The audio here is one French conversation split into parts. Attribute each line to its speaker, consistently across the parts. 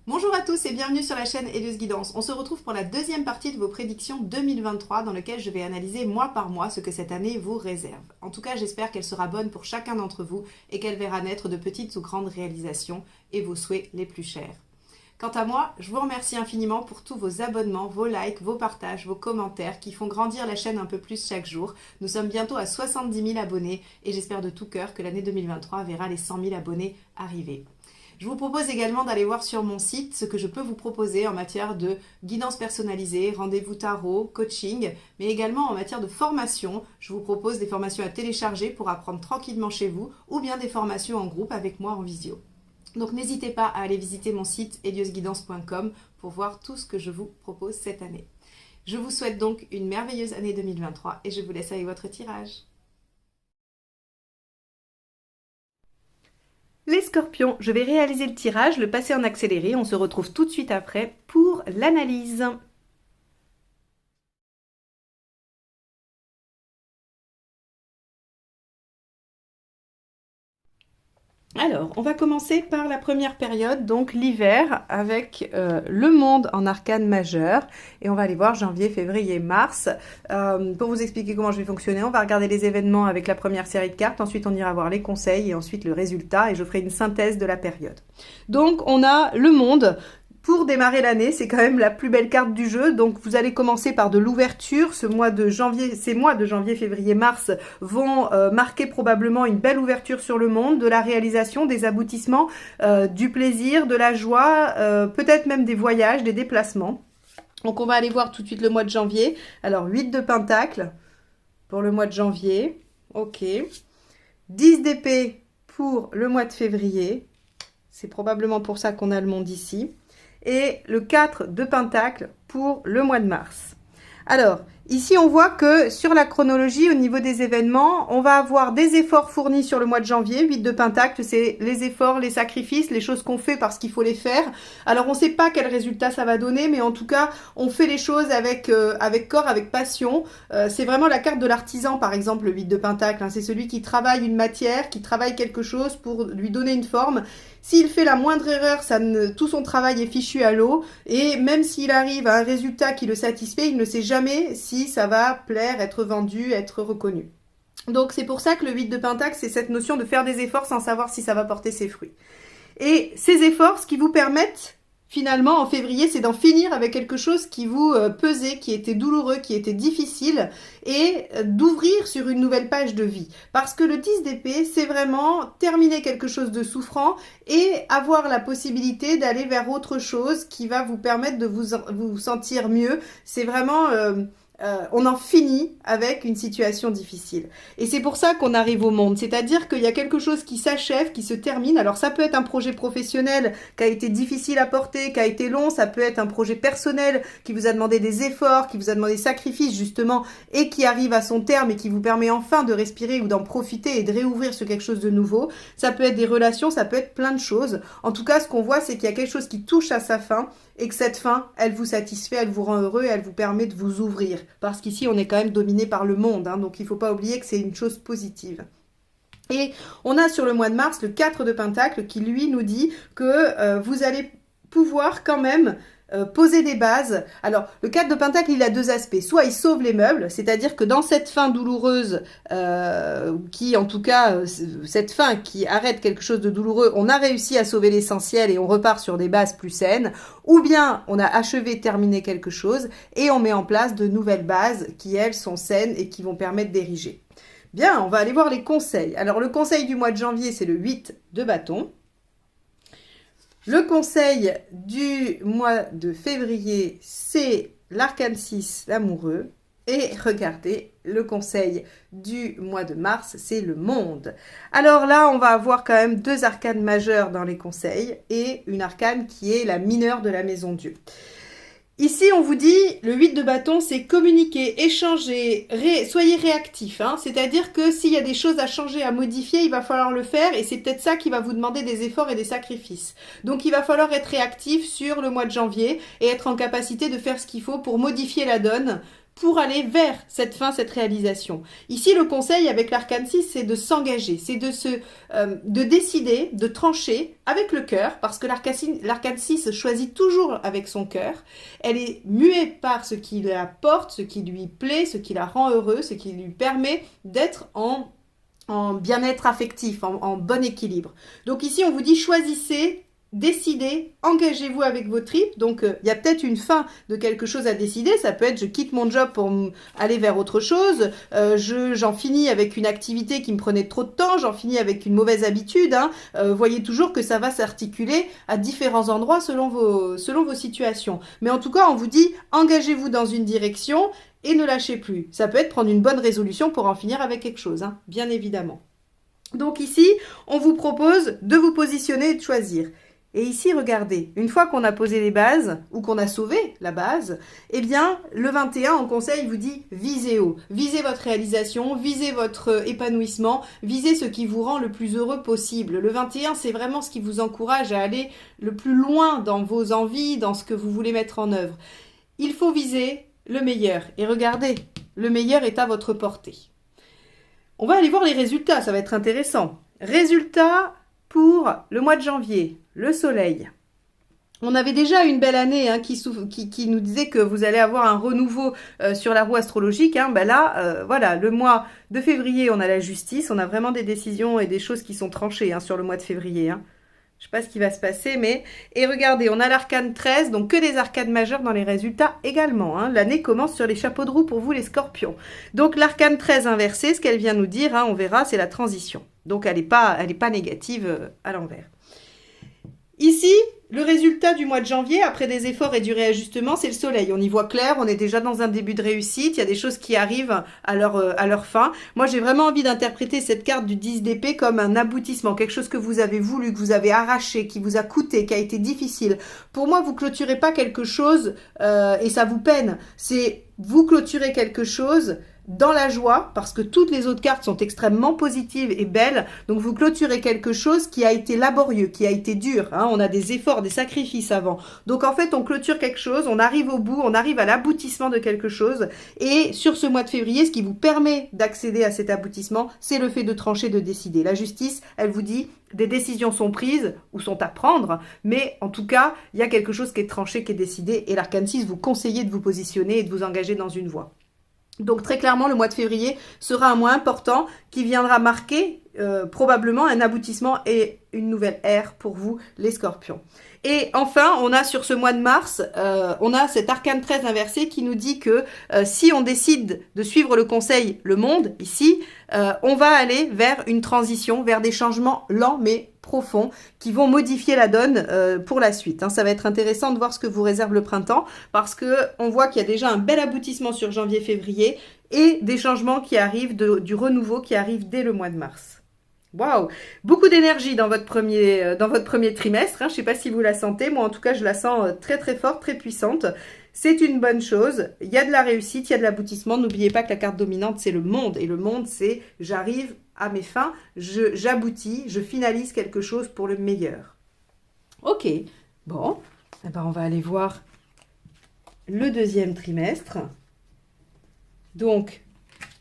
Speaker 1: Bonjour à tous et bienvenue sur la chaîne Helios Guidance. On se retrouve pour la deuxième partie de vos prédictions 2023 dans laquelle je vais analyser mois par mois ce que cette année vous réserve. En tout cas, j'espère qu'elle sera bonne pour chacun d'entre vous et qu'elle verra naître de petites ou grandes réalisations et vos souhaits les plus chers. Quant à moi, je vous remercie infiniment pour tous vos abonnements, vos likes, vos partages, vos commentaires qui font grandir la chaîne un peu plus chaque jour. Nous sommes bientôt à 70 000 abonnés et j'espère de tout cœur que l'année 2023 verra les 100 000 abonnés arriver. Je vous propose également d'aller voir sur mon site ce que je peux vous proposer en matière de guidance personnalisée, rendez-vous tarot, coaching, mais également en matière de formation. Je vous propose des formations à télécharger pour apprendre tranquillement chez vous ou bien des formations en groupe avec moi en visio. Donc n'hésitez pas à aller visiter mon site heliosguidance.com pour voir tout ce que je vous propose cette année. Je vous souhaite donc une merveilleuse année 2023 et je vous laisse avec votre tirage. Les scorpions, je vais réaliser le tirage, le passer en accéléré. On se retrouve tout de suite après pour l'analyse. Alors, on va commencer par la première période, donc l'hiver, avec le monde en arcane majeur. Et on va aller voir janvier, février, mars. Pour vous expliquer comment je vais fonctionner, on va regarder les événements avec la première série de cartes. Ensuite, on ira voir les conseils et ensuite le résultat. Et je ferai une synthèse de la période. Donc, on a le monde. Pour démarrer l'année, c'est quand même la plus belle carte du jeu. Donc, vous allez commencer par de l'ouverture. Ces mois de janvier, février, mars vont marquer probablement une belle ouverture sur le monde, de la réalisation, des aboutissements, du plaisir, de la joie, peut-être même des voyages, des déplacements. Donc, on va aller voir tout de suite le mois de janvier. Alors, 8 de Pentacle pour le mois de janvier. Ok. 10 d'épée pour le mois de février. C'est probablement pour ça qu'on a le monde ici. Et le 4 de Pentacle pour le mois de mars. Alors, ici, on voit que sur la chronologie, au niveau des événements, on va avoir des efforts fournis sur le mois de janvier. 8 de Pentacle, c'est les efforts, les sacrifices, les choses qu'on fait parce qu'il faut les faire. Alors, on ne sait pas quel résultat ça va donner, mais en tout cas, on fait les choses avec corps, avec passion. C'est vraiment la carte de l'artisan, par exemple, le 8 de Pentacle. Hein. C'est celui qui travaille une matière, qui travaille quelque chose pour lui donner une forme. S'il fait la moindre erreur, tout son travail est fichu à l'eau. Et même s'il arrive à un résultat qui le satisfait, il ne sait jamais si ça va plaire, être vendu, être reconnu. Donc c'est pour ça que le 8 de Pentacle, c'est cette notion de faire des efforts sans savoir si ça va porter ses fruits. Et ces efforts, ce qui vous permettent finalement en février, c'est d'en finir avec quelque chose qui vous pesait, qui était douloureux, qui était difficile, et d'ouvrir sur une nouvelle page de vie. Parce que le 10 d'épée, c'est vraiment terminer quelque chose de souffrant et avoir la possibilité d'aller vers autre chose qui va vous permettre de vous sentir mieux. C'est vraiment... on en finit avec une situation difficile. Et c'est pour ça qu'on arrive au monde. C'est-à-dire qu'il y a quelque chose qui s'achève, qui se termine. Alors ça peut être un projet professionnel qui a été difficile à porter, qui a été long. Ça peut être un projet personnel qui vous a demandé des efforts, qui vous a demandé des sacrifices justement, et qui arrive à son terme et qui vous permet enfin de respirer ou d'en profiter et de réouvrir sur quelque chose de nouveau. Ça peut être des relations, ça peut être plein de choses. En tout cas, ce qu'on voit, c'est qu'il y a quelque chose qui touche à sa fin et que cette fin, elle vous satisfait, elle vous rend heureux et elle vous permet de vous ouvrir. Parce qu'ici, on est quand même dominé par le monde, hein, donc il ne faut pas oublier que c'est une chose positive. Et on a sur le mois de mars le 4 de Pentacle qui, lui, nous dit que vous allez pouvoir quand même poser des bases. Alors, le 4 de Pentacle, il a deux aspects. Soit il sauve les meubles, c'est-à-dire que dans cette fin douloureuse, qui en tout cas, cette fin qui arrête quelque chose de douloureux, on a réussi à sauver l'essentiel et on repart sur des bases plus saines. Ou bien, on a achevé, terminé quelque chose et on met en place de nouvelles bases qui, elles, sont saines et qui vont permettre d'ériger. Bien, on va aller voir les conseils. Alors, le conseil du mois de janvier, c'est le 8 de bâton. Le conseil du mois de février, c'est l'arcane 6, l'amoureux. Et regardez, le conseil du mois de mars, c'est le monde. Alors là, on va avoir quand même deux arcanes majeures dans les conseils et une arcane qui est la mineure de la maison Dieu. Ici, on vous dit, le 8 de bâton, c'est communiquer, échanger, soyez réactif. Hein. C'est-à-dire que s'il y a des choses à changer, à modifier, il va falloir le faire et c'est peut-être ça qui va vous demander des efforts et des sacrifices. Donc, il va falloir être réactif sur le mois de janvier et être en capacité de faire ce qu'il faut pour modifier la donne pour aller vers cette fin, cette réalisation. Ici, le conseil avec l'arcane 6, c'est de s'engager, c'est de décider, de trancher avec le cœur, parce que l'arcane 6 choisit toujours avec son cœur. Elle est muée par ce qui la porte, ce qui lui plaît, ce qui la rend heureux, ce qui lui permet d'être en bien-être affectif, en bon équilibre. Donc ici, on vous dit choisissez, décidez, engagez-vous avec vos tripes. Donc, il y a peut-être une fin de quelque chose à décider. Ça peut être, je quitte mon job pour aller vers autre chose. J'en finis avec une activité qui me prenait trop de temps. J'en finis avec une mauvaise habitude. Hein. Voyez toujours que ça va s'articuler à différents endroits selon vos situations. Mais en tout cas, on vous dit, engagez-vous dans une direction et ne lâchez plus. Ça peut être prendre une bonne résolution pour en finir avec quelque chose, hein, bien évidemment. Donc ici, on vous propose de vous positionner et de choisir. Et ici, regardez, une fois qu'on a posé les bases, ou qu'on a sauvé la base, eh bien, le 21, en conseil, vous dit visez haut. Visez votre réalisation, visez votre épanouissement, visez ce qui vous rend le plus heureux possible. Le 21, c'est vraiment ce qui vous encourage à aller le plus loin dans vos envies, dans ce que vous voulez mettre en œuvre. Il faut viser le meilleur. Et regardez, le meilleur est à votre portée. On va aller voir les résultats, ça va être intéressant. Résultats pour le mois de janvier, le soleil. On avait déjà une belle année hein, qui nous disait que vous allez avoir un renouveau sur la roue astrologique. Hein. Ben là, voilà, le mois de février, on a la justice. On a vraiment des décisions et des choses qui sont tranchées hein, sur le mois de février. Hein. Je ne sais pas ce qui va se passer, mais... Et regardez, on a l'arcane 13, donc que des arcanes majeures dans les résultats également. Hein. L'année commence sur les chapeaux de roue pour vous, les scorpions. Donc l'arcane 13 inversée, ce qu'elle vient nous dire, hein, on verra, c'est la transition. Donc elle n'est pas négative à l'envers. Ici, le résultat du mois de janvier, après des efforts et du réajustement, c'est le soleil. On y voit clair, on est déjà dans un début de réussite, il y a des choses qui arrivent à leur fin. Moi, j'ai vraiment envie d'interpréter cette carte du 10 d'épée comme un aboutissement, quelque chose que vous avez voulu, que vous avez arraché, qui vous a coûté, qui a été difficile. Pour moi, vous clôturez pas quelque chose et ça vous peine. C'est vous clôturez quelque chose dans la joie, parce que toutes les autres cartes sont extrêmement positives et belles, donc vous clôturez quelque chose qui a été laborieux, qui a été dur, hein. On a des efforts, des sacrifices avant, donc en fait on clôture quelque chose, on arrive au bout, on arrive à l'aboutissement de quelque chose, et sur ce mois de février, ce qui vous permet d'accéder à cet aboutissement, c'est le fait de trancher, de décider. La justice, elle vous dit, des décisions sont prises ou sont à prendre, mais en tout cas, il y a quelque chose qui est tranché, qui est décidé, et l'arcane 6 vous conseille de vous positionner et de vous engager dans une voie. Donc très clairement, le mois de février sera un mois important qui viendra marquer probablement un aboutissement et une nouvelle ère pour vous, les scorpions. Et enfin, on a sur ce mois de mars, on a cet arcane 13 inversé qui nous dit que si on décide de suivre le conseil Le Monde, ici, on va aller vers une transition, vers des changements lents mais profonds qui vont modifier la donne pour la suite. Hein. Ça va être intéressant de voir ce que vous réserve le printemps parce que on voit qu'il y a déjà un bel aboutissement sur janvier-février et des changements qui arrivent, du renouveau qui arrive dès le mois de mars. Waouh, beaucoup d'énergie dans votre premier trimestre. Hein. Je ne sais pas si vous la sentez. Moi, en tout cas, je la sens très, très forte, très puissante. C'est une bonne chose. Il y a de la réussite, il y a de l'aboutissement. N'oubliez pas que la carte dominante, c'est le monde. Et le monde, c'est j'arrive à mes fins, j'aboutis, je finalise quelque chose pour le meilleur. Ok, bon. Eh ben, on va aller voir le deuxième trimestre. Donc,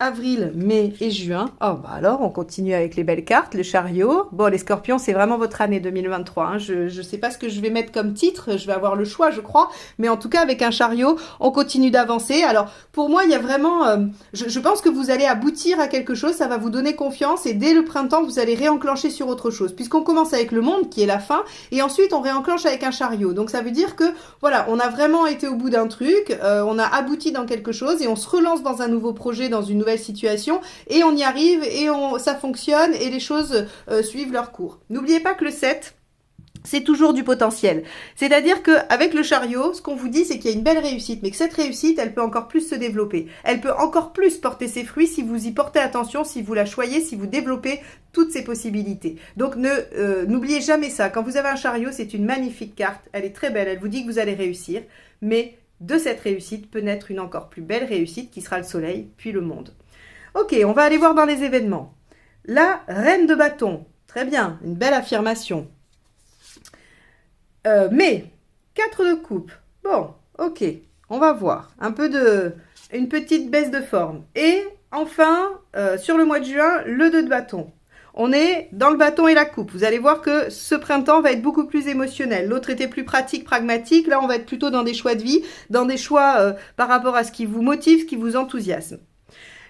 Speaker 1: avril, mai et juin. Oh, bah alors, on continue avec les belles cartes. Le chariot. Bon, les scorpions, c'est vraiment votre année 2023. Hein. Je ne sais pas ce que je vais mettre comme titre. Je vais avoir le choix, je crois. Mais en tout cas, avec un chariot, on continue d'avancer. Alors, pour moi, il y a vraiment... je pense que vous allez aboutir à quelque chose. Ça va vous donner confiance. Et dès le printemps, vous allez réenclencher sur autre chose. Puisqu'on commence avec le monde, qui est la fin. Et ensuite, on réenclenche avec un chariot. Donc, ça veut dire que, voilà, on a vraiment été au bout d'un truc. On a abouti dans quelque chose. Et on se relance dans un nouveau projet, dans une nouvelle situation et on y arrive et ça fonctionne et les choses suivent leur cours. N'oubliez pas que le 7, c'est toujours du potentiel. C'est-à-dire qu'avec le chariot, ce qu'on vous dit, c'est qu'il y a une belle réussite, mais que cette réussite, elle peut encore plus se développer. Elle peut encore plus porter ses fruits si vous y portez attention, si vous la choyez, si vous développez toutes ces possibilités. Donc, n'oubliez jamais ça. Quand vous avez un chariot, c'est une magnifique carte. Elle est très belle. Elle vous dit que vous allez réussir, mais de cette réussite peut naître une encore plus belle réussite qui sera le soleil, puis le monde. Ok, on va aller voir dans les événements. La reine de bâton. Très bien, une belle affirmation. Mais, 4 de coupe. Bon, ok. on va voir une petite baisse de forme. Et enfin, sur le mois de juin, le 2 de bâton. On est dans le bâton et la coupe. Vous allez voir que ce printemps va être beaucoup plus émotionnel. L'autre était plus pratique, pragmatique. Là, on va être plutôt dans des choix de vie, dans des choix par rapport à ce qui vous motive, ce qui vous enthousiasme.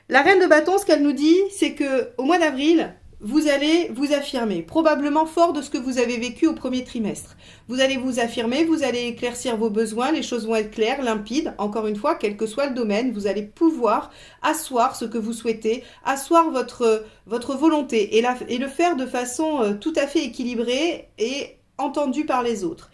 Speaker 1: La reine de bâton, ce qu'elle nous dit, c'est que au mois d'avril, vous allez vous affirmer, probablement fort de ce que vous avez vécu au premier trimestre. Vous allez vous affirmer, vous allez éclaircir vos besoins, les choses vont être claires, limpides. Encore une fois, quel que soit le domaine, vous allez pouvoir asseoir ce que vous souhaitez, asseoir votre volonté et le faire de façon tout à fait équilibrée et entendue par les autres.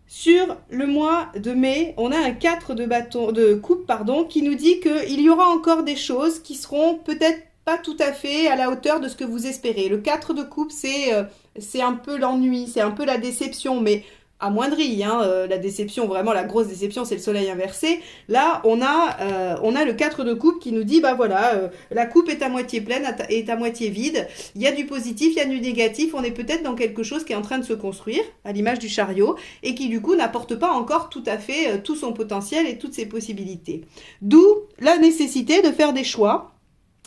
Speaker 1: Sur le mois de mai, on a un 4 de coupe qui nous dit qu'il y aura encore des choses qui seront peut-être pas tout à fait à la hauteur de ce que vous espérez. Le 4 de coupe, c'est un peu l'ennui, c'est un peu la déception, mais amoindrie. La déception, vraiment la grosse déception, c'est le soleil inversé. Là, on a le 4 de coupe qui nous dit, bah voilà, la coupe est à moitié pleine, est à moitié vide. Il y a du positif, il y a du négatif. On est peut-être dans quelque chose qui est en train de se construire, à l'image du chariot, et qui du coup n'apporte pas encore tout à fait tout son potentiel et toutes ses possibilités. D'où la nécessité de faire des choix,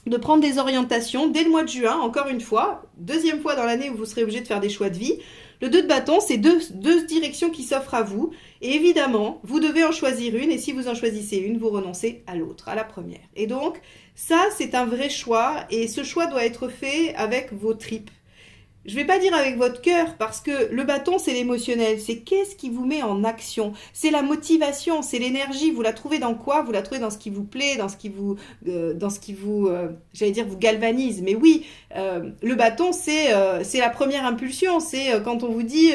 Speaker 1: de prendre des orientations dès le mois de juin, encore une fois, deuxième fois dans l'année où vous serez obligé de faire des choix de vie. Le 2 de bâton, c'est deux directions qui s'offrent à vous. Et évidemment, vous devez en choisir une. Et si vous en choisissez une, vous renoncez à l'autre, à la première. Et donc, ça, c'est un vrai choix. Et ce choix doit être fait avec vos tripes. Je ne vais pas dire avec votre cœur, parce que le bâton, c'est l'émotionnel. C'est qu'est-ce qui vous met en action. C'est la motivation, c'est l'énergie. Vous la trouvez dans quoi? Vous la trouvez dans ce qui vous plaît, dans ce qui vous j'allais dire, vous galvanise. Mais oui, le bâton, c'est la première impulsion. C'est quand on vous dit,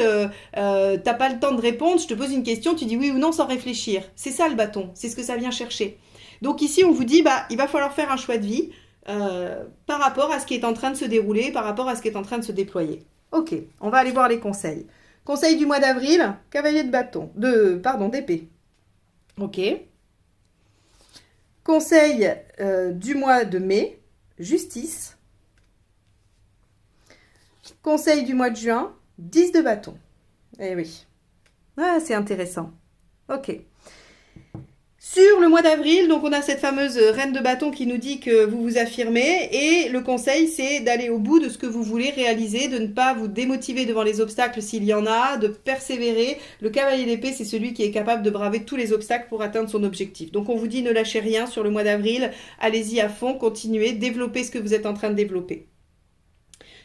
Speaker 1: t'as pas le temps de répondre, je te pose une question, tu dis oui ou non sans réfléchir. C'est ça le bâton, c'est ce que ça vient chercher. Donc ici, on vous dit, bah, il va falloir faire un choix de vie. Par rapport à ce qui est en train de se dérouler, par rapport à ce qui est en train de se déployer. Ok, on va aller voir les conseils. Conseil du mois d'avril, cavalier de bâton, d'épée. Ok. Conseil du mois de mai, justice. Conseil du mois de juin, 10 de bâton. Eh oui. Ah, c'est intéressant. Ok. Sur le mois d'avril, donc on a cette fameuse reine de bâton qui nous dit que vous vous affirmez et le conseil c'est d'aller au bout de ce que vous voulez réaliser, de ne pas vous démotiver devant les obstacles s'il y en a, de persévérer. Le cavalier d'épée c'est celui qui est capable de braver tous les obstacles pour atteindre son objectif. Donc on vous dit ne lâchez rien sur le mois d'avril, allez-y à fond, continuez, développez ce que vous êtes en train de développer.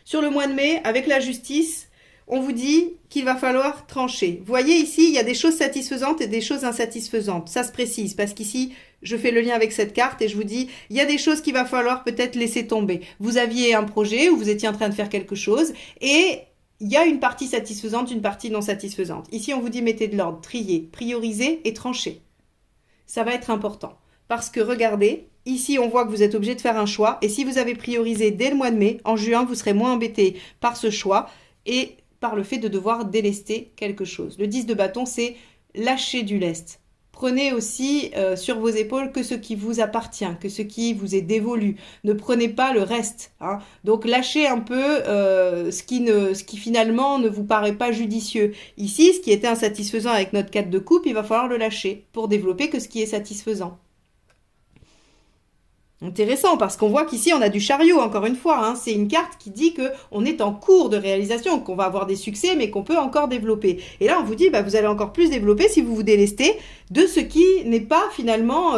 Speaker 1: Sur le mois de mai, avec la justice, on vous dit qu'il va falloir trancher. Vous voyez ici, il y a des choses satisfaisantes et des choses insatisfaisantes. Ça se précise parce qu'ici, je fais le lien avec cette carte et je vous dis, il y a des choses qu'il va falloir peut-être laisser tomber. Vous aviez un projet où vous étiez en train de faire quelque chose et il y a une partie satisfaisante, une partie non satisfaisante. Ici, on vous dit mettez de l'ordre, triez, priorisez et tranchez. Ça va être important. Parce que regardez, ici on voit que vous êtes obligé de faire un choix et si vous avez priorisé dès le mois de mai, en juin, vous serez moins embêté par ce choix et par le fait de devoir délester quelque chose. Le 10 de bâton, c'est lâcher du lest. Prenez aussi sur vos épaules que ce qui vous appartient, que ce qui vous est dévolu. Ne prenez pas le reste. Donc lâchez un peu ce qui finalement ne vous paraît pas judicieux. Ici, ce qui était insatisfaisant avec notre 4 de coupe, il va falloir le lâcher pour développer que ce qui est satisfaisant. Intéressant parce qu'on voit qu'ici on a du chariot encore une fois, c'est une carte qui dit que on est en cours de réalisation, qu'on va avoir des succès mais qu'on peut encore développer. Et là on vous dit vous allez encore plus développer si vous vous délestez de ce qui n'est pas finalement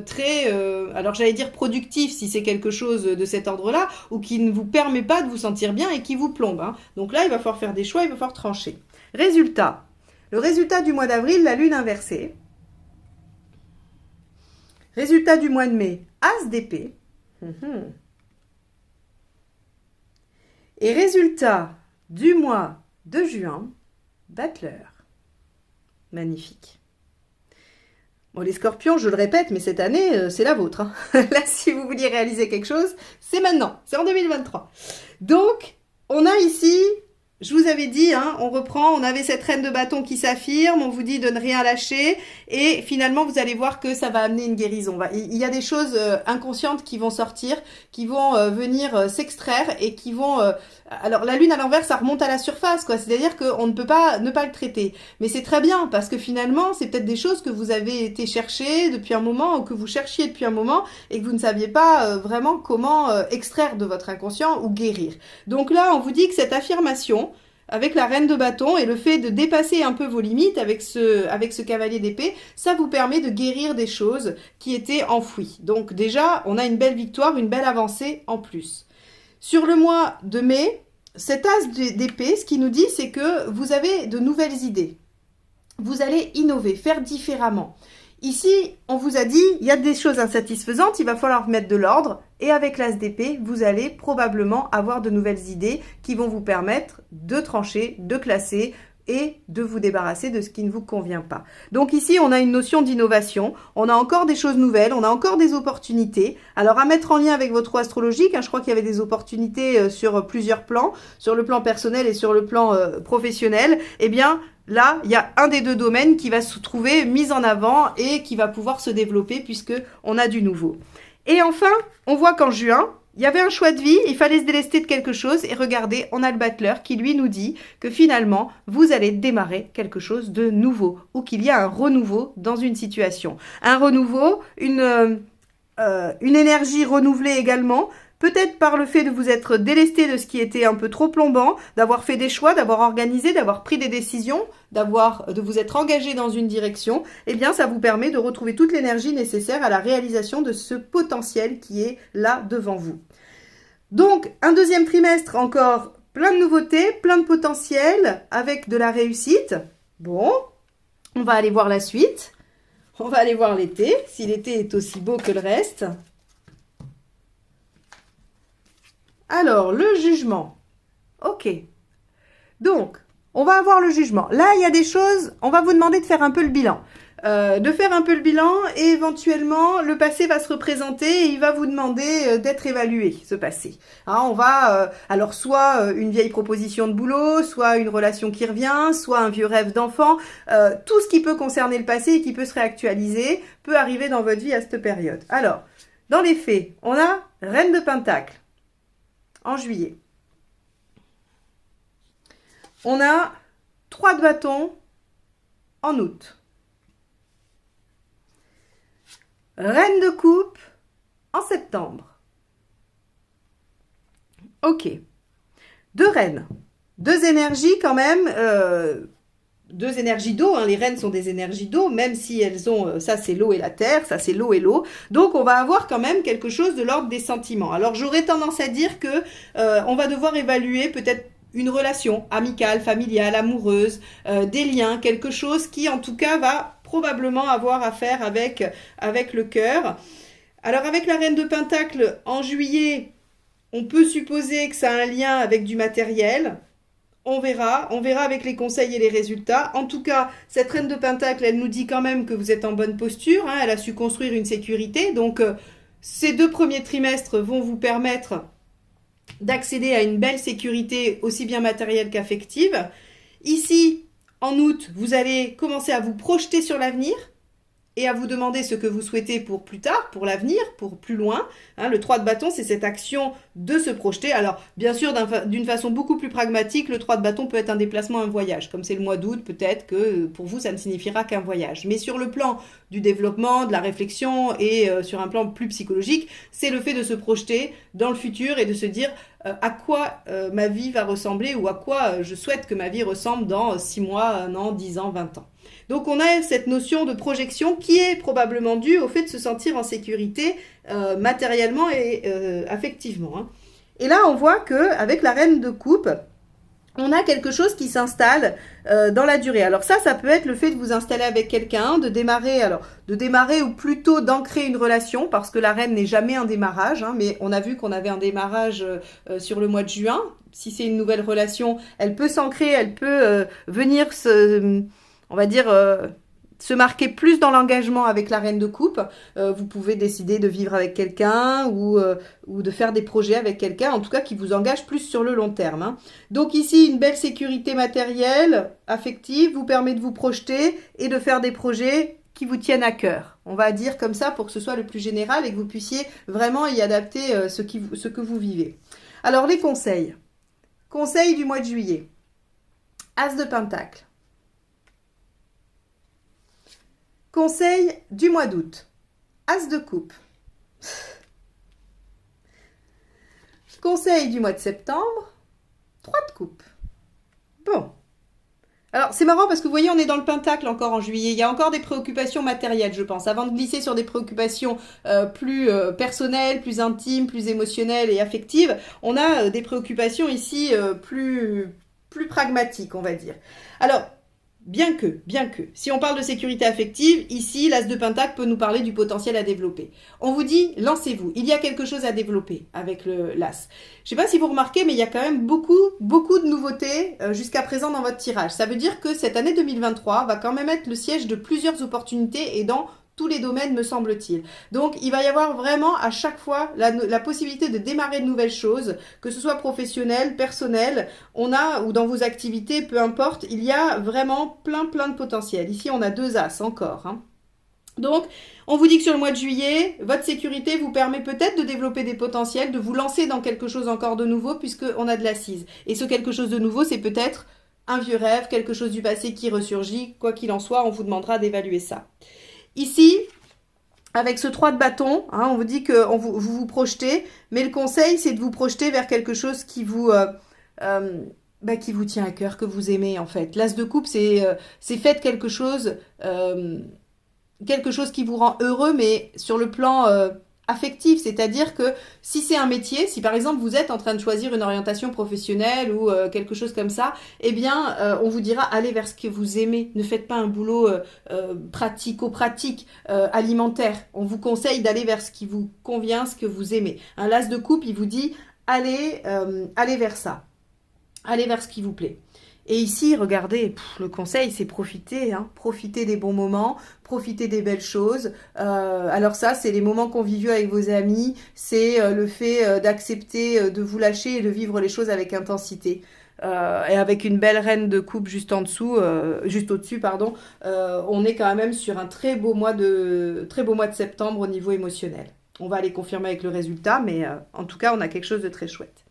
Speaker 1: très, alors j'allais dire productif si c'est quelque chose de cet ordre-là ou qui ne vous permet pas de vous sentir bien et qui vous plombe. Donc là il va falloir faire des choix, il va falloir trancher. Résultat, le résultat du mois d'avril, la lune inversée. Résultat du mois de mai, As d'épée. Et résultat du mois de juin, Battleur. Magnifique. Bon, les scorpions, je le répète, mais cette année, c'est la vôtre. Là, si vous vouliez réaliser quelque chose, c'est maintenant. C'est en 2023. Donc, on a ici... Je vous avais dit, on reprend, on avait cette reine de bâton qui s'affirme, on vous dit de ne rien lâcher et finalement vous allez voir que ça va amener une guérison. Il y a des choses inconscientes qui vont sortir, qui vont venir s'extraire et qui vont Alors la lune à l'envers, ça remonte à la surface, quoi. C'est-à-dire qu'on ne peut pas ne pas le traiter. Mais c'est très bien parce que finalement, c'est peut-être des choses que vous avez été chercher depuis un moment ou que vous cherchiez depuis un moment et que vous ne saviez pas vraiment comment extraire de votre inconscient ou guérir. Donc là, on vous dit que cette affirmation, avec la reine de bâton et le fait de dépasser un peu vos limites avec ce cavalier d'épée, ça vous permet de guérir des choses qui étaient enfouies. Donc déjà, on a une belle victoire, une belle avancée en plus. Sur le mois de mai, cet as d'épée, ce qu'il nous dit, c'est que vous avez de nouvelles idées. Vous allez innover, faire différemment. Ici, on vous a dit, il y a des choses insatisfaisantes, il va falloir mettre de l'ordre. Et avec l'as d'épée, vous allez probablement avoir de nouvelles idées qui vont vous permettre de trancher, de classer et de vous débarrasser de ce qui ne vous convient pas. Donc ici, on a une notion d'innovation, on a encore des choses nouvelles, on a encore des opportunités. Alors à mettre en lien avec votre trou astrologique, je crois qu'il y avait des opportunités sur plusieurs plans, sur le plan personnel et sur le plan professionnel. Eh bien, là, il y a un des deux domaines qui va se trouver mis en avant et qui va pouvoir se développer puisque on a du nouveau. Et enfin, on voit qu'en juin, il y avait un choix de vie, il fallait se délester de quelque chose et regardez, on a le battleur qui lui nous dit que finalement, vous allez démarrer quelque chose de nouveau ou qu'il y a un renouveau dans une situation. Un renouveau, une énergie renouvelée également, peut-être par le fait de vous être délesté de ce qui était un peu trop plombant, d'avoir fait des choix, d'avoir organisé, d'avoir pris des décisions, de vous être engagé dans une direction, eh bien ça vous permet de retrouver toute l'énergie nécessaire à la réalisation de ce potentiel qui est là devant vous. Donc, un deuxième trimestre encore, plein de nouveautés, plein de potentiel, avec de la réussite. Bon, on va aller voir la suite. On va aller voir l'été, si l'été est aussi beau que le reste. Alors, le jugement. Ok. Donc, on va avoir le jugement. Là, il y a des choses, on va vous demander de faire un peu le bilan. Et éventuellement, le passé va se représenter et il va vous demander d'être évalué, ce passé. Hein, on va, alors, soit une vieille proposition de boulot, soit une relation qui revient, soit un vieux rêve d'enfant. Tout ce qui peut concerner le passé et qui peut se réactualiser peut arriver dans votre vie à cette période. Alors, dans les faits, on a Reine de Pentacle. En juillet. On a 3 de bâton en août. Reine de coupe en septembre. Ok. 2 reines. 2 énergies quand même. 2 énergies d'eau, les reines sont des énergies d'eau, même si elles ont, ça c'est l'eau et la terre, ça c'est l'eau et l'eau. Donc on va avoir quand même quelque chose de l'ordre des sentiments. Alors j'aurais tendance à dire que on va devoir évaluer peut-être une relation amicale, familiale, amoureuse, des liens, quelque chose qui en tout cas va probablement avoir à faire avec le cœur. Alors avec la Reine de Pentacle en juillet, on peut supposer que ça a un lien avec du matériel. On verra avec les conseils et les résultats. En tout cas, cette Reine de Pentacle, elle nous dit quand même que vous êtes en bonne posture. Elle a su construire une sécurité. Donc, ces 2 premiers trimestres vont vous permettre d'accéder à une belle sécurité, aussi bien matérielle qu'affective. Ici, en août, vous allez commencer à vous projeter sur l'avenir et à vous demander ce que vous souhaitez pour plus tard, pour l'avenir, pour plus loin. Le 3 de bâton, c'est cette action de se projeter. Alors, bien sûr, d'une façon beaucoup plus pragmatique, le 3 de bâton peut être un déplacement, un voyage. Comme c'est le mois d'août, peut-être que pour vous, ça ne signifiera qu'un voyage. Mais sur le plan du développement, de la réflexion et sur un plan plus psychologique, c'est le fait de se projeter dans le futur et de se dire à quoi ma vie va ressembler ou à quoi je souhaite que ma vie ressemble dans 6 mois, 1 an, 10 ans, 20 ans. Donc on a cette notion de projection qui est probablement due au fait de se sentir en sécurité matériellement et affectivement. Et là on voit qu'avec la Reine de coupe, on a quelque chose qui s'installe dans la durée. Alors ça peut être le fait de vous installer avec quelqu'un, de démarrer ou plutôt d'ancrer une relation, parce que la reine n'est jamais un démarrage, mais on a vu qu'on avait un démarrage sur le mois de juin. Si c'est une nouvelle relation, elle peut s'ancrer, elle peut venir se marquer plus dans l'engagement avec la Reine de coupe. Vous pouvez décider de vivre avec quelqu'un ou de faire des projets avec quelqu'un, en tout cas qui vous engage plus sur le long terme. Donc ici, une belle sécurité matérielle, affective, vous permet de vous projeter et de faire des projets qui vous tiennent à cœur. On va dire comme ça pour que ce soit le plus général et que vous puissiez vraiment y adapter ce que vous vivez. Alors les conseils. Conseil du mois de juillet. As de Pentacle. Conseil du mois d'août. As de coupe. Conseil du mois de septembre. 3 de coupe. Bon. Alors, c'est marrant parce que vous voyez, on est dans le pentacle encore en juillet. Il y a encore des préoccupations matérielles, je pense. Avant de glisser sur des préoccupations plus personnelles, plus intimes, plus émotionnelles et affectives, on a des préoccupations ici plus pragmatiques, on va dire. Alors, bien que, si on parle de sécurité affective, ici, l'as de pentacle peut nous parler du potentiel à développer. On vous dit, lancez-vous. Il y a quelque chose à développer avec l'as. Je ne sais pas si vous remarquez, mais il y a quand même beaucoup de nouveautés jusqu'à présent dans votre tirage. Ça veut dire que cette année 2023 va quand même être le siège de plusieurs opportunités et dans tous les domaines, me semble-t-il. Donc, il va y avoir vraiment à chaque fois la possibilité de démarrer de nouvelles choses, que ce soit professionnel, personnel, ou dans vos activités, peu importe, il y a vraiment plein de potentiel. Ici, on a 2 as encore. Hein. Donc, on vous dit que sur le mois de juillet, votre sécurité vous permet peut-être de développer des potentiels, de vous lancer dans quelque chose encore de nouveau, puisqu'on a de l'assise. Et ce quelque chose de nouveau, c'est peut-être un vieux rêve, quelque chose du passé qui ressurgit. Quoi qu'il en soit, on vous demandera d'évaluer ça. Ici, avec ce 3 de bâton, hein, on vous dit que vous vous projetez, mais le conseil, c'est de vous projeter vers quelque chose qui vous tient à cœur, que vous aimez en fait. L'as de coupe, c'est faites quelque chose qui vous rend heureux, mais sur le plan affectif, c'est-à-dire que si c'est un métier, si par exemple vous êtes en train de choisir une orientation professionnelle ou quelque chose comme ça, eh bien on vous dira allez vers ce que vous aimez, ne faites pas un boulot pratico-pratique, alimentaire. On vous conseille d'aller vers ce qui vous convient, ce que vous aimez. Un l'as de coupe, il vous dit allez vers ça, allez vers ce qui vous plaît. Et ici, regardez, le conseil, c'est profiter, hein, profiter des bons moments, profiter des belles choses. Alors ça, c'est les moments conviviaux avec vos amis, c'est le fait d'accepter de vous lâcher et de vivre les choses avec intensité. Et avec une belle reine de coupe juste en dessous, juste au-dessus, pardon, on est quand même sur un très beau mois de septembre au niveau émotionnel. On va aller confirmer avec le résultat, mais en tout cas, on a quelque chose de très chouette.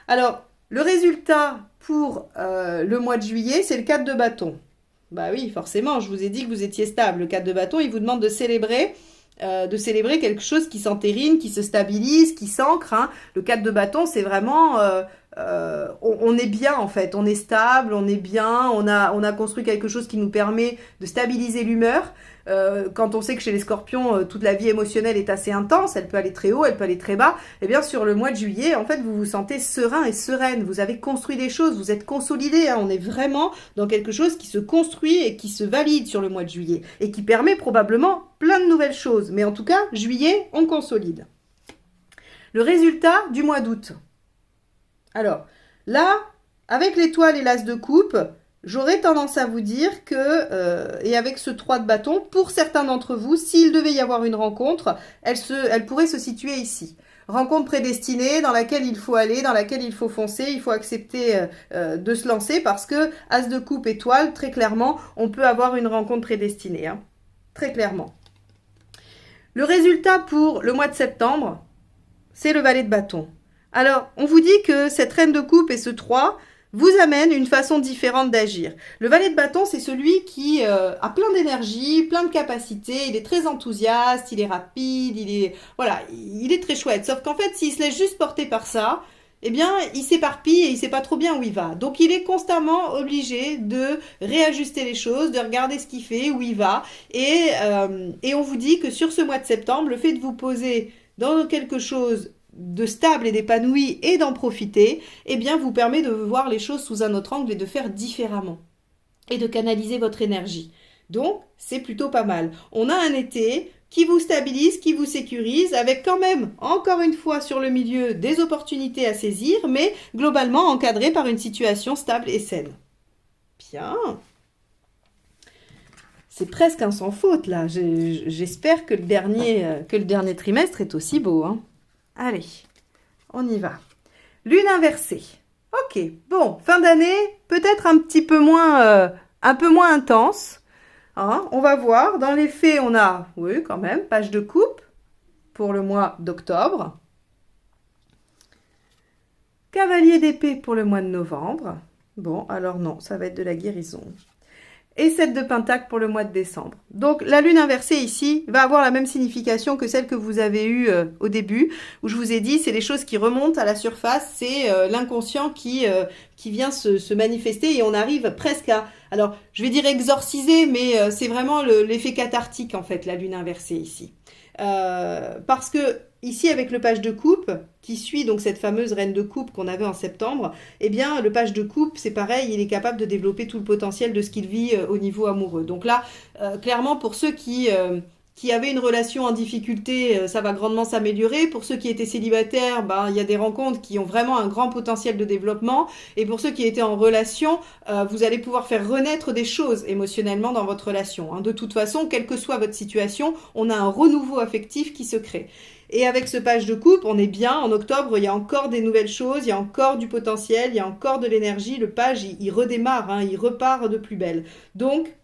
Speaker 1: Alors, le résultat pour le mois de juillet, c'est le 4 de bâton. Bah oui, forcément, je vous ai dit que vous étiez stable. Le 4 de bâton, il vous demande de célébrer quelque chose qui s'entérine, qui se stabilise, qui s'ancre. Hein. Le 4 de bâton, c'est vraiment... on est bien en fait, on est stable, on est bien, on a construit quelque chose qui nous permet de stabiliser l'humeur. Quand on sait que chez les scorpions, toute la vie émotionnelle est assez intense, elle peut aller très haut, elle peut aller très bas, et bien sur le mois de juillet, en fait, vous vous sentez serein et sereine, vous avez construit des choses, vous êtes consolidé, hein, on est vraiment dans quelque chose qui se construit et qui se valide sur le mois de juillet, et qui permet probablement plein de nouvelles choses, mais en tout cas, juillet, on consolide. Le résultat du mois d'août. Alors, là, avec l'étoile et l'as de coupe, j'aurais tendance à vous dire que, et avec ce 3 de bâton, pour certains d'entre vous, s'il devait y avoir une rencontre, elle pourrait se situer ici. Rencontre prédestinée dans laquelle il faut aller, dans laquelle il faut foncer, il faut accepter de se lancer parce que as de coupe, étoile, très clairement, on peut avoir une rencontre prédestinée. Hein, très clairement. Le résultat pour le mois de septembre, c'est le valet de bâton. Alors, on vous dit que cette reine de coupe et ce 3 vous amènent une façon différente d'agir. Le valet de bâton, c'est celui qui a plein d'énergie, plein de capacités, il est très enthousiaste, il est rapide, il est très chouette. Sauf qu'en fait, s'il se laisse juste porter par ça, eh bien, il s'éparpille et il sait pas trop bien où il va. Donc, il est constamment obligé de réajuster les choses, de regarder ce qu'il fait, où il va. Et on vous dit que sur ce mois de septembre, le fait de vous poser dans quelque chose de stable et d'épanoui et d'en profiter, eh bien, vous permet de voir les choses sous un autre angle et de faire différemment et de canaliser votre énergie. Donc, c'est plutôt pas mal. On a un été qui vous stabilise, qui vous sécurise, avec quand même, encore une fois, sur le milieu, des opportunités à saisir, mais globalement encadré par une situation stable et saine. Bien. C'est presque un sans faute, là. J'espère que le dernier trimestre est aussi beau, hein. Allez, on y va. Lune inversée. Ok, bon, fin d'année, peut-être un peu moins intense. Hein, on va voir. Dans les faits, on a, oui, quand même, page de coupe pour le mois d'octobre. Cavalier d'épée pour le mois de novembre. Bon, alors non, ça va être de la guérison. Et 7 de pentacle pour le mois de décembre. Donc la lune inversée ici va avoir la même signification que celle que vous avez eue au début, où je vous ai dit, c'est les choses qui remontent à la surface, c'est l'inconscient qui vient se manifester et on arrive presque à, alors je vais dire exorciser, mais c'est vraiment l'effet cathartique en fait, la lune inversée ici. Parce que ici avec le page de coupe qui suit donc cette fameuse reine de coupe qu'on avait en septembre, eh bien le page de coupe c'est pareil, il est capable de développer tout le potentiel de ce qu'il vit au niveau amoureux. Donc là clairement pour ceux qui avaient une relation en difficulté, ça va grandement s'améliorer. Pour ceux qui étaient célibataires, ben, il y a des rencontres qui ont vraiment un grand potentiel de développement. Et pour ceux qui étaient en relation, vous allez pouvoir faire renaître des choses émotionnellement dans votre relation. Hein. De toute façon, quelle que soit votre situation, on a un renouveau affectif qui se crée. Et avec ce page de coupe, on est bien. En octobre, il y a encore des nouvelles choses, il y a encore du potentiel, il y a encore de l'énergie. Le page, il redémarre, hein, il repart de plus belle. Donc,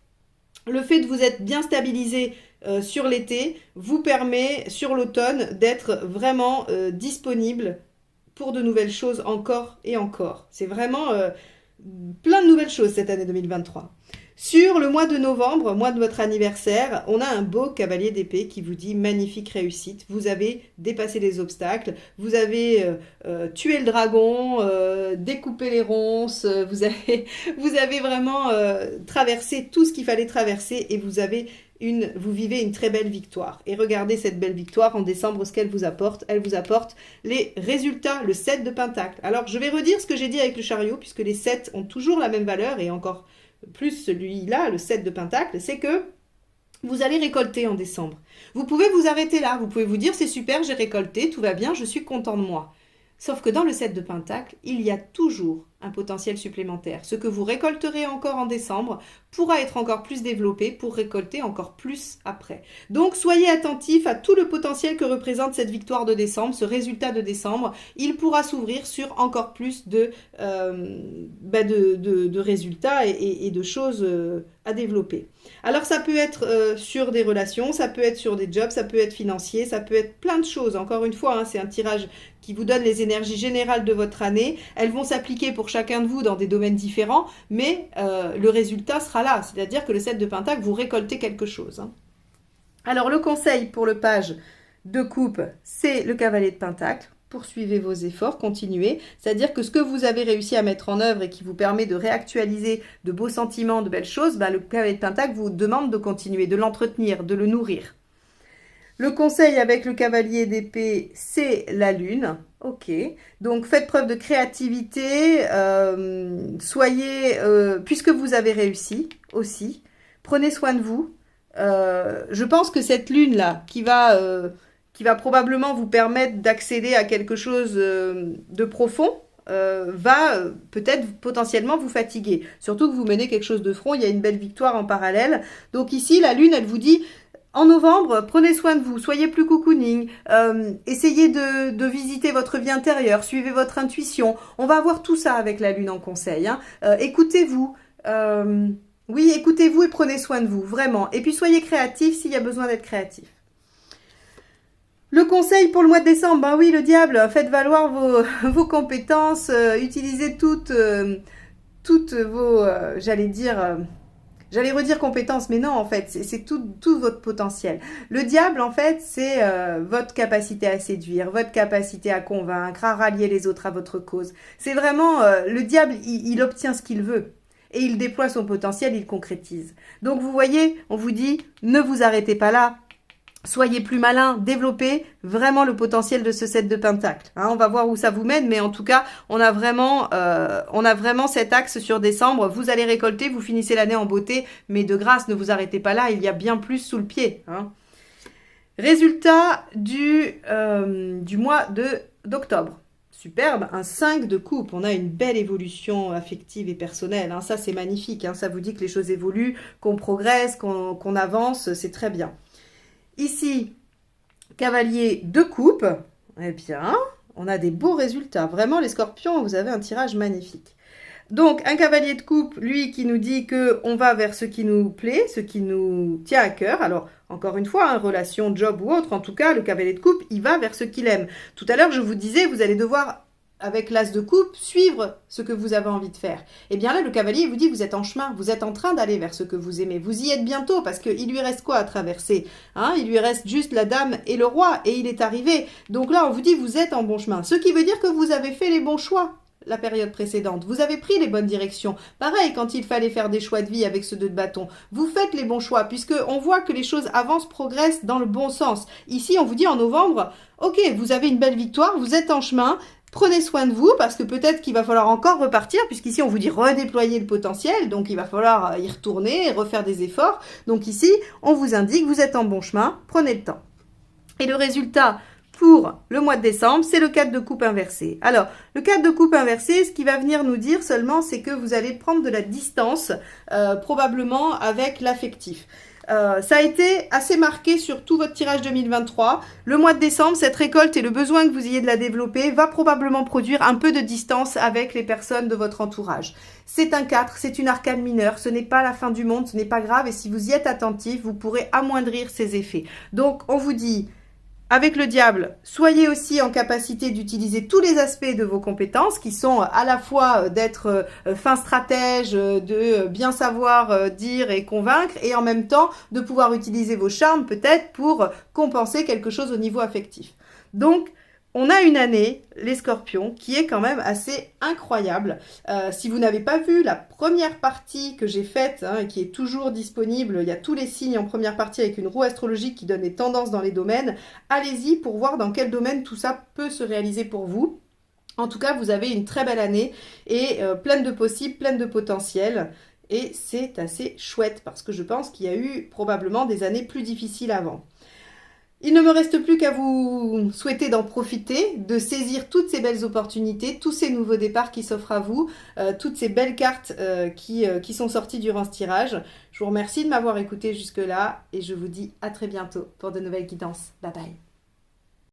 Speaker 1: le fait de vous être bien stabilisé sur l'été vous permet sur l'automne d'être vraiment disponible pour de nouvelles choses encore et encore. C'est vraiment plein de nouvelles choses cette année 2023. Sur le mois de novembre, mois de votre anniversaire, on a un beau cavalier d'épée qui vous dit magnifique réussite. Vous avez dépassé les obstacles, vous avez tué le dragon, découpé les ronces, vous avez vraiment traversé tout ce qu'il fallait traverser et vous vivez une très belle victoire. Et regardez cette belle victoire en décembre, ce qu'elle vous apporte. Elle vous apporte les résultats, le 7 de pentacle. Alors, je vais redire ce que j'ai dit avec le chariot, puisque les 7 ont toujours la même valeur, et encore plus celui-là, le 7 de pentacle, c'est que vous allez récolter en décembre. Vous pouvez vous arrêter là, vous pouvez vous dire, c'est super, j'ai récolté, tout va bien, je suis content de moi. Sauf que dans le 7 de pentacle, il y a toujours un potentiel supplémentaire. Ce que vous récolterez encore en décembre pourra être encore plus développé pour récolter encore plus après. Donc soyez attentifs à tout le potentiel que représente cette victoire de décembre, ce résultat de décembre. Il pourra s'ouvrir sur encore plus de résultats et de choses à développer. Alors ça peut être sur des relations, ça peut être sur des jobs, ça peut être financier, ça peut être plein de choses. Encore une fois, hein, c'est un tirage qui vous donne les énergies générales de votre année. Elles vont s'appliquer pour chacun de vous dans des domaines différents, mais le résultat sera là. C'est-à-dire que le 7 de pentacle, vous récoltez quelque chose. Hein. Alors le conseil pour le page de coupe, c'est le cavalier de pentacle. Poursuivez vos efforts, continuez. C'est-à-dire que ce que vous avez réussi à mettre en œuvre et qui vous permet de réactualiser de beaux sentiments, de belles choses, le cavalier de pentacle vous demande de continuer, de l'entretenir, de le nourrir. Le conseil avec le cavalier d'épée, c'est la lune. Ok, donc faites preuve de créativité, puisque vous avez réussi aussi, prenez soin de vous. Je pense que cette lune-là, qui va probablement vous permettre d'accéder à quelque chose de profond, va peut-être potentiellement vous fatiguer. Surtout que vous menez quelque chose de front, il y a une belle victoire en parallèle. Donc ici, la lune, elle vous dit... En novembre, prenez soin de vous, soyez plus cocooning, essayez de visiter votre vie intérieure, suivez votre intuition. On va avoir tout ça avec la lune en conseil. Hein. Écoutez-vous, oui, écoutez-vous et prenez soin de vous, vraiment. Et puis soyez créatifs s'il y a besoin d'être créatif. Le conseil pour le mois de décembre, ben oui, le diable, faites valoir vos compétences, utilisez toutes vos, j'allais redire compétences, mais non, en fait, c'est tout votre potentiel. Le diable, en fait, c'est votre capacité à séduire, votre capacité à convaincre, à rallier les autres à votre cause. C'est vraiment, le diable, il obtient ce qu'il veut. Et il déploie son potentiel, il concrétise. Donc, vous voyez, on vous dit, ne vous arrêtez pas là. Soyez plus malin, développez vraiment le potentiel de ce 7 de pentacle. Hein, on va voir où ça vous mène, mais en tout cas, on a vraiment cet axe sur décembre. Vous allez récolter, vous finissez l'année en beauté, mais de grâce, ne vous arrêtez pas là, il y a bien plus sous le pied. Hein. Résultat du mois d'octobre. Superbe, un 5 de coupe. On a une belle évolution affective et personnelle. Hein. Ça, c'est magnifique. Hein. Ça vous dit que les choses évoluent, qu'on progresse, qu'on avance. C'est très bien. Ici, cavalier de coupe, eh bien, on a des beaux résultats. Vraiment, les scorpions, vous avez un tirage magnifique. Donc, un cavalier de coupe, lui, qui nous dit qu'on va vers ce qui nous plaît, ce qui nous tient à cœur. Alors, encore une fois, hein, relation, job ou autre, en tout cas, le cavalier de coupe, il va vers ce qu'il aime. Tout à l'heure, je vous disais, vous allez devoir avec l'as de coupe, suivre ce que vous avez envie de faire. Et bien là, le cavalier vous dit, vous êtes en chemin, vous êtes en train d'aller vers ce que vous aimez. Vous y êtes bientôt, parce qu'il lui reste quoi à traverser, hein? Il lui reste juste la dame et le roi, et il est arrivé. Donc là, on vous dit, vous êtes en bon chemin. Ce qui veut dire que vous avez fait les bons choix la période précédente. Vous avez pris les bonnes directions. Pareil, quand il fallait faire des choix de vie avec ce 2 de bâton. Vous faites les bons choix, puisqu'on voit que les choses avancent, progressent dans le bon sens. Ici, on vous dit en novembre, ok, vous avez une belle victoire, vous êtes en chemin, prenez soin de vous, parce que peut-être qu'il va falloir encore repartir, puisqu'ici, on vous dit redéployer le potentiel, donc il va falloir y retourner, refaire des efforts. Donc ici, on vous indique, vous êtes en bon chemin, prenez le temps. Et le résultat pour le mois de décembre, c'est le 4 de coupe inversé. Alors, le 4 de coupe inversé, ce qui va venir nous dire seulement, c'est que vous allez prendre de la distance, probablement avec l'affectif. Ça a été assez marqué sur tout votre tirage 2023. Le mois de décembre, cette récolte et le besoin que vous ayez de la développer va probablement produire un peu de distance avec les personnes de votre entourage. C'est un 4, c'est une arcane mineure, ce n'est pas la fin du monde, ce n'est pas grave et si vous y êtes attentif, vous pourrez amoindrir ces effets. Donc, on vous dit... Avec le diable, soyez aussi en capacité d'utiliser tous les aspects de vos compétences qui sont à la fois d'être fin stratège, de bien savoir dire et convaincre et en même temps de pouvoir utiliser vos charmes peut-être pour compenser quelque chose au niveau affectif. Donc, on a une année, les scorpions, qui est quand même assez incroyable. Si vous n'avez pas vu la première partie que j'ai faite, hein, qui est toujours disponible, il y a tous les signes en première partie avec une roue astrologique qui donne les tendances dans les domaines, allez-y pour voir dans quel domaine tout ça peut se réaliser pour vous. En tout cas, vous avez une très belle année et pleine de possibles, pleine de potentiel. Et c'est assez chouette parce que je pense qu'il y a eu probablement des années plus difficiles avant. Il ne me reste plus qu'à vous souhaiter d'en profiter, de saisir toutes ces belles opportunités, tous ces nouveaux départs qui s'offrent à vous, toutes ces belles cartes qui sont sorties durant ce tirage. Je vous remercie de m'avoir écouté jusque-là et je vous dis à très bientôt pour de nouvelles guidances. Bye bye.